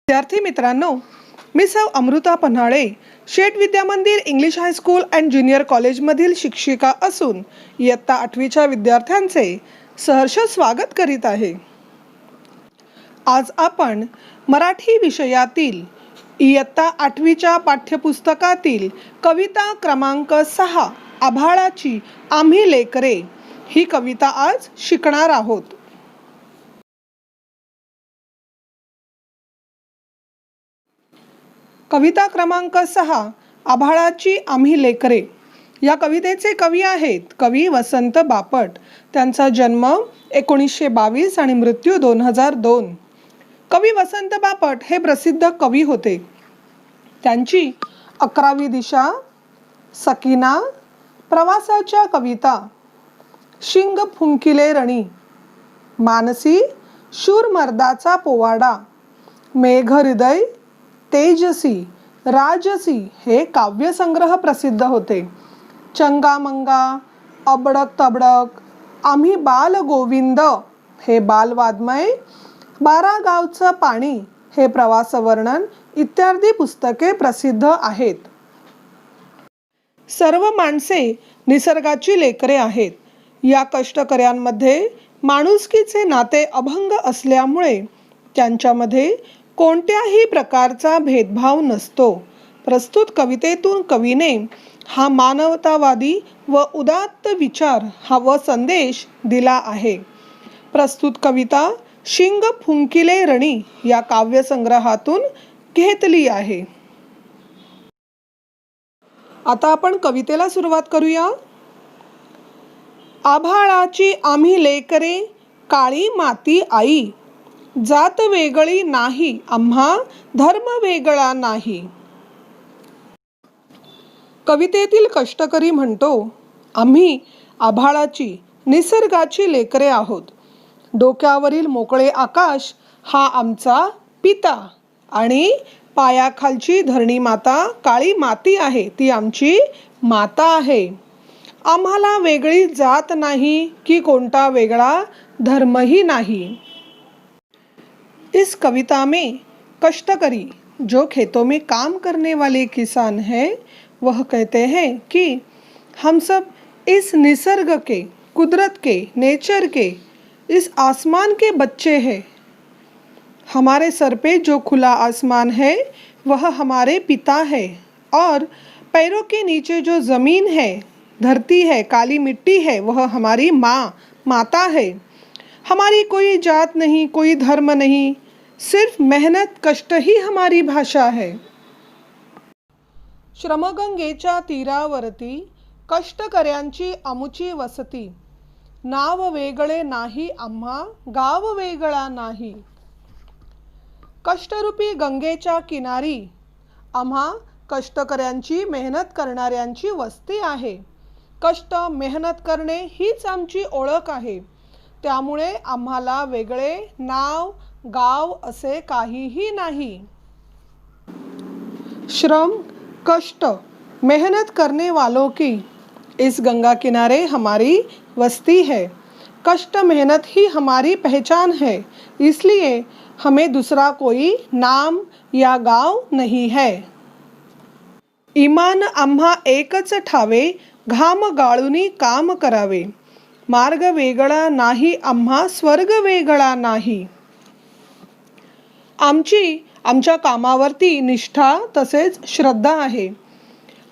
विद्यार्थी मित्रांनो, मी सौ अमृता पन्हाळे, शेठ विद्या मंदिर इंग्लिश हायस्कूल अँड ज्युनियर कॉलेजमधील शिक्षिका असून इयत्ता 8वीच्या विद्यार्थ्यांचे सहर्ष स्वागत करीत आहे. आज आपण मराठी विषयातील इयत्ता 8वीच्या पाठ्यपुस्तकातील कविता क्रमांक 6 आभाळाची आम्ही लेकरे ही कविता आज शिकणार आहोत. कविता क्रमांक 6 आभाळाची आम्ही लेकरे या कवितेचे कवी आहेत कवी वसंत बापट. त्यांचा जन्म 1922 आणि मृत्यू 2002. कवी वसंत बापट हे प्रसिद्ध कवी होते. त्यांची 11वी दिशा, सकीना, प्रवासाच्या कविता, शिंग फुंकिले रणी, मानसी, शूर मर्दाचा पोवाडा, मेघ हृदय, तेजसी, राजसी हे काव्यसंग्रह प्रसिद्ध होते. चंगामंगा, अबडक तबडक, आम्ही बाल गोविंद हे बालवाद्मय, 12 गावचं पाणी हे प्रवास वर्णन इत्यादी पुस्तके प्रसिद्ध आहेत. सर्व माणसे निसर्गाची लेकरे आहेत. या कष्टकऱ्यांमध्ये माणुसकीचे नाते अभंग असल्यामुळे त्यांच्यामध्ये कोणत्याही प्रकारचा भेदभाव नसतो. प्रस्तुत कवितेतून कवीने हा मानवतावादी व उदात्त विचार व संदेश दिला आहे. प्रस्तुत कविता शिंग फुंकिले रणी या काव्यसंग्रहातून घेतली आहे. आता आपण कवितेला सुरुवात करूया. आभाळाची आम्ही लेकरे, काळी माती आई, जात वेगळी नाही आम्हा, धर्म वेगळा नाही. कवितेतील कष्टकरी म्हणतो, आम्ही आभाळाची, निसर्गाची लेकरे आहोत. डोक्यावरील मोकळे आकाश हा आमचा पिता आणि पायाखालची धरणी माता काळी माती आहे, ती आमची माता आहे. आम्हाला वेगळी जात नहीं कि कोणता वेगळा धर्मही नहीं. इस कविता में कष्टकरी जो खेतों में काम करने वाले किसान हैं वह कहते हैं कि हम सब इस निसर्ग के, कुदरत के, नेचर के, इस आसमान के बच्चे हैं. हमारे सर पे जो खुला आसमान है वह हमारे पिता है और पैरों के नीचे जो ज़मीन है, धरती है, काली मिट्टी है, वह हमारी माँ, माता है. हमारी कोई जात नहीं, कोई धर्म नहीं, सिर्फ मेहनत कष्ट ही हमारी भाषा है. श्रमगंगेच्या तीरावरती कष्टकऱ्यांची अमुची वसती, नाव वेगळे नाही आम्हा, गाव वेगळा नाही. कष्टरूपी गंगेच्या किनारी आम्हा कष्टकऱ्यांची, मेहनत करणाऱ्यांची वस्ती आहे. कष्ट मेहनत करणे हीच आमची ओळख आहे. त्यामुळे आम्हाला वेगळे नाव, गाव असे काहीही नाही. श्रम, कष्ट, मेहनत करने वालों की इस गंगा किनारे हमारी वस्ती है. कष्ट मेहनत ही हमारी पहचान है, इसलिए हमें दूसरा कोई नाम या गाव नहीं है. इमान आम्हा एकच ठावे, घाम गाळूनी काम करावे, मार्ग वेगळा नाही आम्हा, स्वर्ग वेगळा नाही. आमची आमच्या कामावरती निष्ठा तसेच श्रद्धा आहे.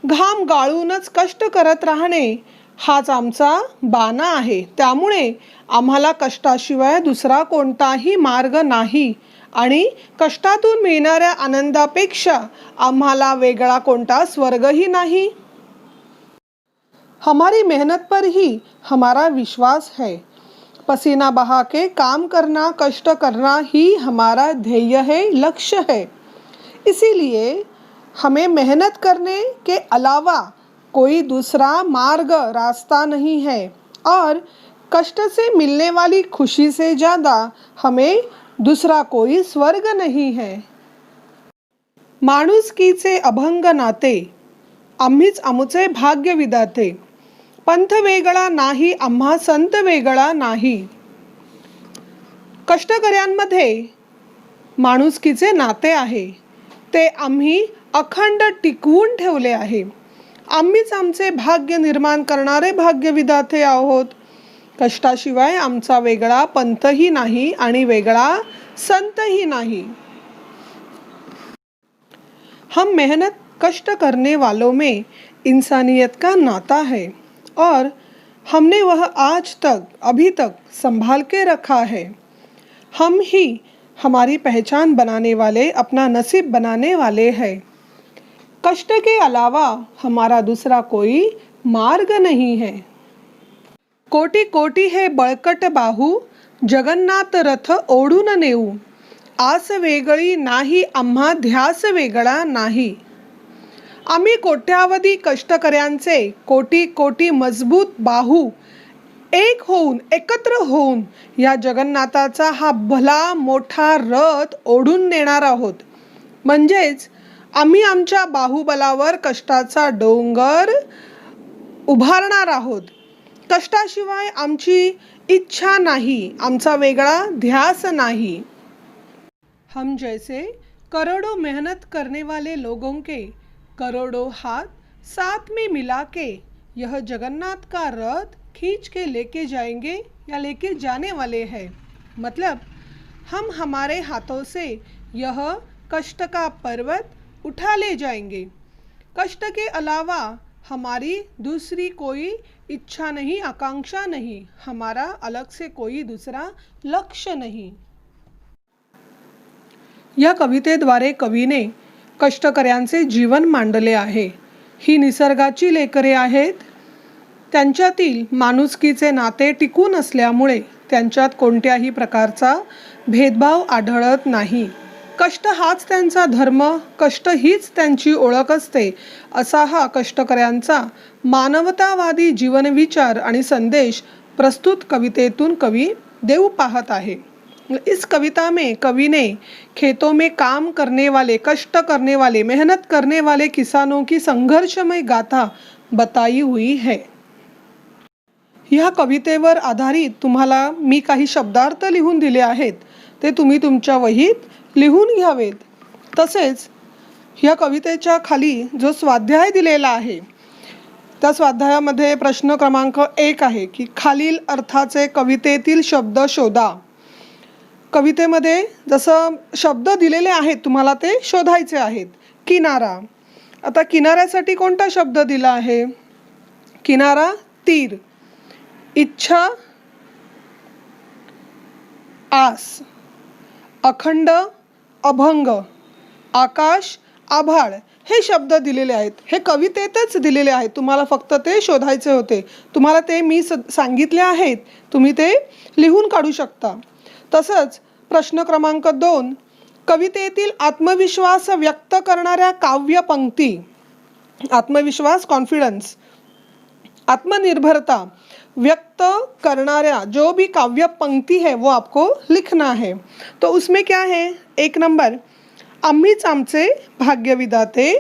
घाम गाळूनच कष्ट करत राहणे हाच आमचा बाणा आहे. त्यामुळे आम्हाला कष्टाशिवाय दुसरा कोणताही मार्ग नाही आणि कष्टातून मिळणाऱ्या आनंदापेक्षा आम्हाला वेगळा कोणता स्वर्गही नाही. हमारी मेहनत पर ही हमारा विश्वास है. पसीना बहा के काम करना, कष्ट करना ही हमारा ध्येय है, लक्ष्य है. इसीलिए हमें मेहनत करने के अलावा कोई दूसरा मार्ग, रास्ता नहीं है और कष्ट से मिलने वाली खुशी से ज़्यादा हमें दूसरा कोई स्वर्ग नहीं है. माणुसकीचे अभंग नाते, आम्हीच आमुचे भाग्य विधाते, पंथ वेगळा नाही आम्हा, संत वेगळा नाही. कष्टकऱ्यांमध्ये माणुसकीचे नाते आहे, ते आम्ही अखंड टिकवून ठेवले आहे. आम्हीच आमचे भाग्य निर्माण करणारे भाग्यविधाते आहोत. कष्टाशिवाय आमचा वेगळा पंथही नाही आणि वेगळा संतही नहीं. हम मेहनत कष्ट करने वालों में इंसानियत का नाता है और हमने वह आज तक अभी तक संभाल के रखा है. हम ही हमारी पहचान बनाने वाले, अपना नसीब बनाने वाले हैं. कष्ट के अलावा हमारा दूसरा कोई मार्ग नहीं है. कोटी कोटी है बळकट बाहू, जगन्नाथ रथ ओढून नेऊ. आस वेगळी नाही आम्हा ध्यास वेगळा नाही. आम्ही कोट्यावधी कष्टकऱ्यांचे कोटी कोटी मजबूत बाहू एक होऊन, एकत्र होऊन या जगन्नाथाचा हा भला मोठा रथ ओढून नेणार आहोत. म्हणजेच आम्ही आमच्या बाहुबलावर कष्टाचा डोंगर उभारणार आहोत. कष्टाशिवाय आमची इच्छा नहीं, आमचा वेगळा ध्यास नहीं. हम जैसे करोड़ों मेहनत करने वाले लोगों के करोड़ों हाथ साथ में मिला के यह जगन्नाथ का रथ खींच के लेके जाएंगे या लेके जाने वाले हैं. मतलब हम हमारे हाथों से यह कष्ट का पर्वत उठा ले जाएंगे. कष्ट के अलावा हमारी दूसरी कोई इच्छा नहीं, आकांक्षा नहीं, हमारा अलग से कोई दूसरा लक्ष्य नहीं. या कवितेद्वारे कवीने कष्टकऱ्यांचे जीवन मांडले आहे. ही निसर्गाची लेकरे आहेत. त्यांच्यातील माणुसकीचे नाते टिकून असल्यामुळे त्यांच्यात कोणत्याही प्रकारचा भेदभाव आढळत नाही. कष्ट हाच त्यांचा धर्म, कष्ट हीच त्यांची ओळख असते, असा हा कष्टकऱ्यांचा मानवतावादी जीवनविचार आणि संदेश प्रस्तुत कवितेतून कवी देऊ पाहत आहे. इस कविता में कवि ने खेतों में काम करने वाले, कष्ट करने वाले, मेहनत करने वाले किसानों की संघर्षमय गाथा बताई हुई है. ह्या कवितेवर आधारित तुम्हाला मी काही शब्दार्थ लिहून दिले आहेत, ते तुम्ही तुमच्या वहीत लिहून घ्यावेत. तसेच ह्या कवितेच्या खाली जो स्वाध्याय दिलेला आहे, त्या स्वाध्यायामध्ये प्रश्न क्रमांक 1 आहे की खालील अर्थाचे कवितेतील शब्द शोधा. कवितेमध्ये जसं शब्द दिलेले आहेत तुम्हाला ते शोधायचे आहेत. किनारा. आता किनाऱ्यासाठी कोणता शब्द दिला आहे? किनारा तीर, इच्छा आस, अखंड अभंग, आकाश आभाळ हे शब्द दिलेले आहेत. हे कवितेतच दिलेले आहेत, तुम्हाला फक्त ते शोधायचे होते. तुम्हाला ते मी सांगितले आहेत, तुम्ही ते लिहून काढू शकता. तसंच प्रश्न क्रमांक 2, कवितेतील आत्मविश्वास व्यक्त करणाऱ्या काव्य पंक्ती. आत्मविश्वास, कॉन्फिडेंस, आत्मनिर्भरता व्यक्त करणाऱ्या जो भी काव्य पंक्ति है वो आपको लिखना है. तो उसमें क्या है? 1 नंबर, आम्हीच आमचे भाग्यविधाते.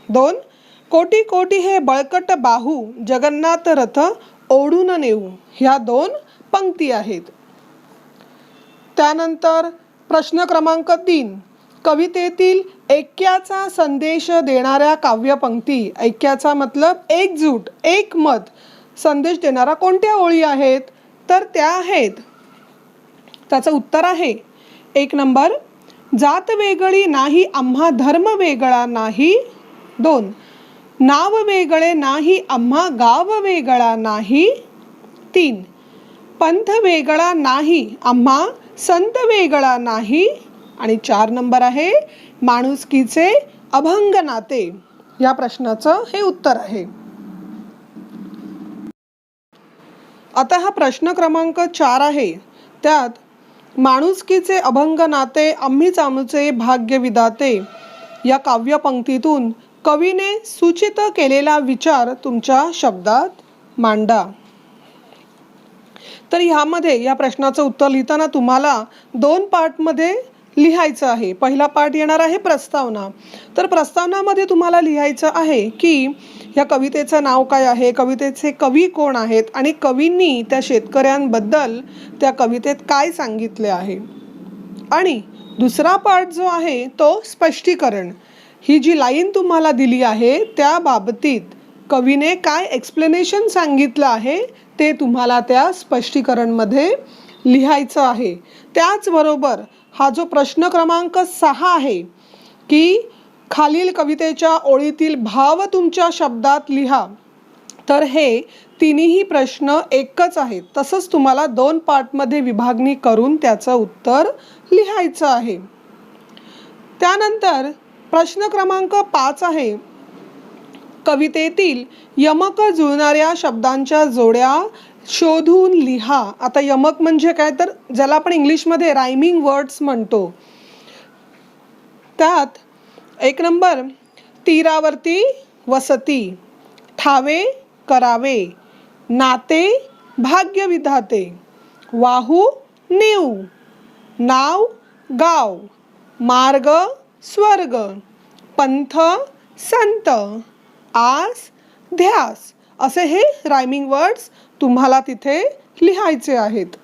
2, कोटी कोटी हे बळकट बाहू, जगन्नाथ रथ ओढून नेऊ. ह्या 2 पंक्ती आहेत. त्यानंतर प्रश्न क्रमांक 3, कवितेतील ऐक्याचा संदेश देणाऱ्या काव्यपंक्ती. ऐक्याचा मतलब एकजूट, एकमत संदेश देणारा कोणत्या ओळी आहेत? तर त्या आहेत, त्याचं उत्तर आहे 1 नंबर, जात वेगळी नाही आम्हा धर्म वेगळा नाही. 2, नाव वेगळे नाही आम्हा गाव वेगळा नाही. 3, पंथ वेगळा नाही आम्हा संत वेगळा नाही. आणि 4 नंबर आहे माणुसकीचे अभंग नाते. या प्रश्नाचं हे उत्तर आहे. आता हा प्रश्न क्रमांक 4 आहे. त्यात माणुसकीचे अभंग नाते आम्हीच आमचे भाग्य विधाते या काव्यपंक्तीतून कवीने सूचित केलेला विचार तुमच्या शब्दात मांडा. तर ह्यामध्ये या प्रश्नाचं उत्तर लिहिताना तुम्हाला 2 पार्टमध्ये लिहायचं आहे. पहिला पार्ट येणार आहे प्रस्तावना. तर प्रस्तावनामध्ये तुम्हाला लिहायचं आहे की या कवितेचं नाव काय आहे, कवितेचे कवी कोण आहेत आणि कवींनी त्या शेतकऱ्यांबद्दल त्या कवितेत काय सांगितले आहे. आणि दुसरा पार्ट जो आहे तो स्पष्टीकरण. ही जी लाईन तुम्हाला दिली आहे त्या बाबतीत कवीने काय एक्सप्लेनेशन सांगितलं आहे ते तुम्हाला त्या स्पष्टीकरणमध्ये लिहायचं आहे. त्याचबरोबर हा जो प्रश्न क्रमांक 6 आहे की खालील कवितेच्या ओळीतील भाव तुमच्या शब्दात लिहा, तर हे तिन्ही प्रश्न एकच आहेत. तसंच तुम्हाला 2 पार्टमध्ये विभागणी करून त्याचं उत्तर लिहायचं आहे. त्यानंतर प्रश्न क्रमांक 5 आहे, कवितेतील यमक जुळणाऱ्या शब्दांच्या जोड्या शोधून लिहा. आता यमक म्हणजे काय, तर ज्याला आपण इंग्लिशमध्ये रायमिंग वर्ड्स म्हणतो. त्यात 1 नंबर, तीरावरती वसती, ठावे करावे, नाते भाग्य विधाते, वाहू नेऊ, नाव गाव, मार्ग स्वर्ग, पंथ संत, आस ध्यास, असे हे रायमिंग वर्ड्स तुम्हाला तिथे लिहायचे आहेत.